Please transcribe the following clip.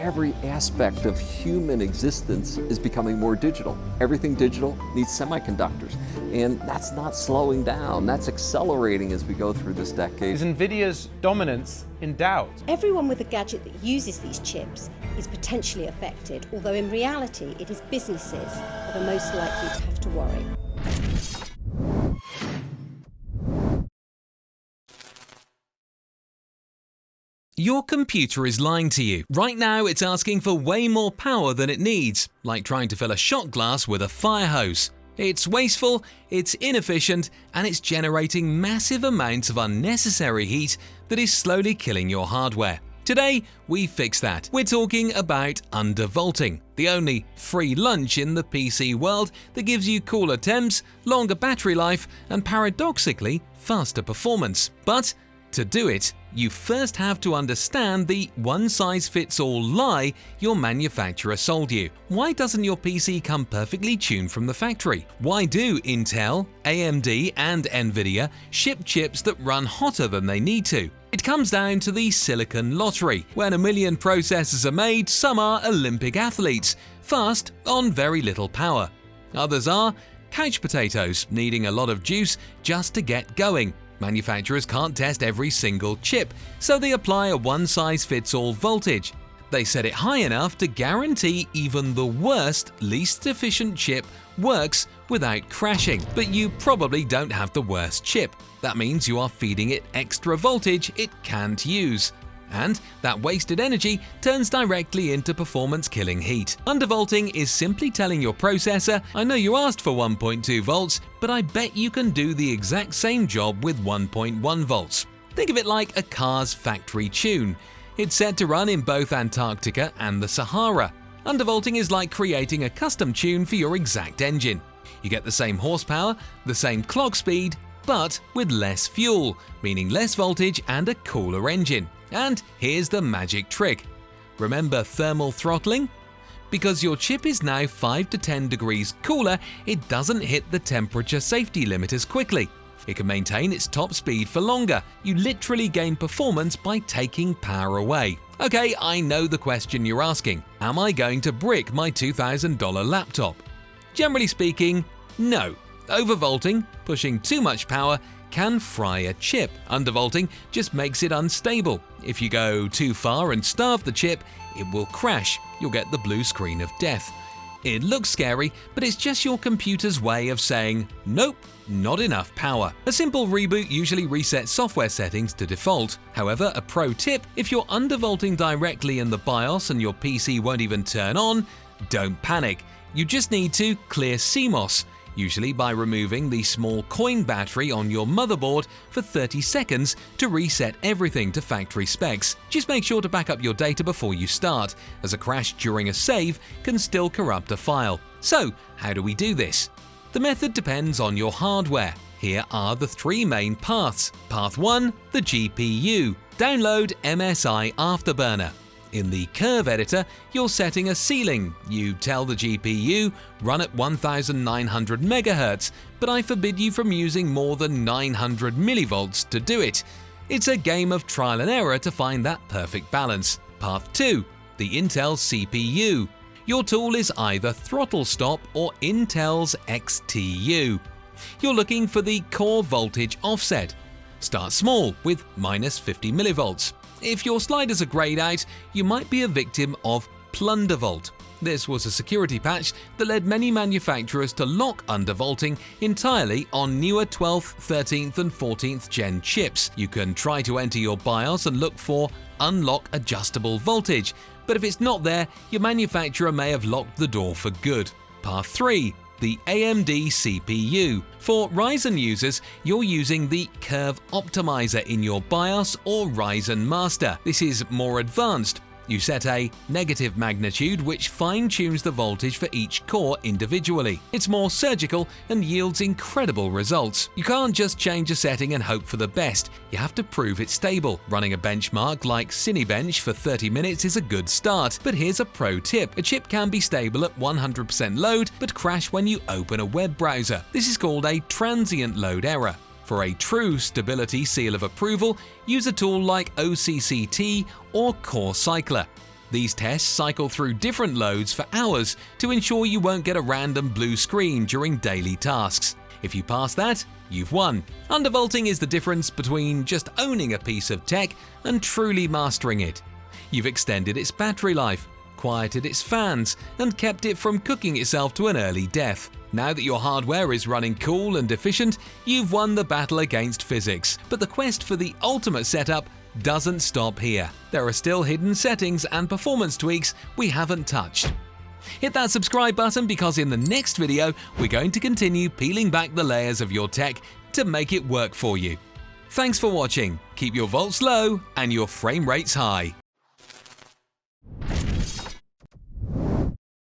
every aspect of human existence is becoming more digital. Everything digital needs semiconductors, and that's not slowing down. That's accelerating as we go through this decade. Is NVIDIA's dominance in doubt? Everyone with a gadget that uses these chips is potentially affected, although in reality it is businesses that are most likely to have to worry. Your computer is lying to you. Right now, it's asking for way more power than it needs, like trying to fill a shot glass with a fire hose. It's wasteful, it's inefficient, and it's generating massive amounts of unnecessary heat that is slowly killing your hardware. Today, we fix that. We're talking about undervolting, the only free lunch in the PC world that gives you cooler temps, longer battery life, and paradoxically, faster performance. But to do it, you first have to understand the one-size-fits-all lie your manufacturer sold you. Why doesn't your PC come perfectly tuned from the factory? Why do Intel, AMD, and NVIDIA ship chips that run hotter than they need to? It comes down to the silicon lottery. When a million processors are made, some are Olympic athletes, fast on very little power. Others are couch potatoes, needing a lot of juice just to get going. Manufacturers can't test every single chip, so they apply a one-size-fits-all voltage. They set it high enough to guarantee even the worst, least efficient chip works without crashing. But you probably don't have the worst chip. That means you are feeding it extra voltage it can't use. And that wasted energy turns directly into performance-killing heat. Undervolting is simply telling your processor, I know you asked for 1.2 volts, but I bet you can do the exact same job with 1.1 volts. Think of it like a car's factory tune. It's set to run in both Antarctica and the Sahara. Undervolting is like creating a custom tune for your exact engine. You get the same horsepower, the same clock speed, but with less fuel, meaning less voltage and a cooler engine. And here's the magic trick. Remember thermal throttling? Because your chip is now 5 to 10 degrees cooler, it doesn't hit the temperature safety limit as quickly. It can maintain its top speed for longer. You literally gain performance by taking power away. Okay, I know the question you're asking. Am I going to brick my $2,000 laptop? Generally speaking, no. Overvolting, pushing too much power, can fry a chip. Undervolting just makes it unstable. If you go too far and starve the chip, it will crash. You'll get the blue screen of death. It looks scary, but it's just your computer's way of saying, nope, not enough power. A simple reboot usually resets software settings to default. However, a pro tip, if you're undervolting directly in the BIOS and your PC won't even turn on, don't panic. You just need to clear CMOS, usually by removing the small coin battery on your motherboard for 30 seconds to reset everything to factory specs. Just make sure to back up your data before you start, as a crash during a save can still corrupt a file. So, how do we do this? The method depends on your hardware. Here are the three main paths. Path 1, the GPU. Download MSI Afterburner. In the curve editor, you're setting a ceiling. You tell the GPU, run at 1900 MHz, but I forbid you from using more than 900 millivolts to do it. It's a game of trial and error to find that perfect balance. Path 2, the Intel CPU. Your tool is either Throttle Stop or Intel's XTU. You're looking for the core voltage offset. Start small with minus 50 millivolts. If your sliders are grayed out, you might be a victim of Plundervolt. This was a security patch that led many manufacturers to lock undervolting entirely on newer 12th, 13th and 14th gen chips. You can try to enter your BIOS and look for Unlock Adjustable Voltage, but if it's not there, your manufacturer may have locked the door for good. Path 3. The AMD CPU. For Ryzen users, you're using the Curve Optimizer in your BIOS or Ryzen Master. This is more advanced. You set a negative magnitude which fine-tunes the voltage for each core individually. It's more surgical and yields incredible results. You can't just change a setting and hope for the best. You have to prove it's stable. Running a benchmark like Cinebench for 30 minutes is a good start, but here's a pro tip. A chip can be stable at 100% load but crash when you open a web browser. This is called a transient load error. For a true stability seal of approval, use a tool like OCCT or Core Cycler. These tests cycle through different loads for hours to ensure you won't get a random blue screen during daily tasks. If you pass that, you've won. Undervolting is the difference between just owning a piece of tech and truly mastering it. You've extended its battery life, quieted its fans, and kept it from cooking itself to an early death. Now that your hardware is running cool and efficient, you've won the battle against physics. But the quest for the ultimate setup doesn't stop here. There are still hidden settings and performance tweaks we haven't touched. Hit that subscribe button because in the next video, we're going to continue peeling back the layers of your tech to make it work for you. Thanks for watching. Keep your volts low and your frame rates high.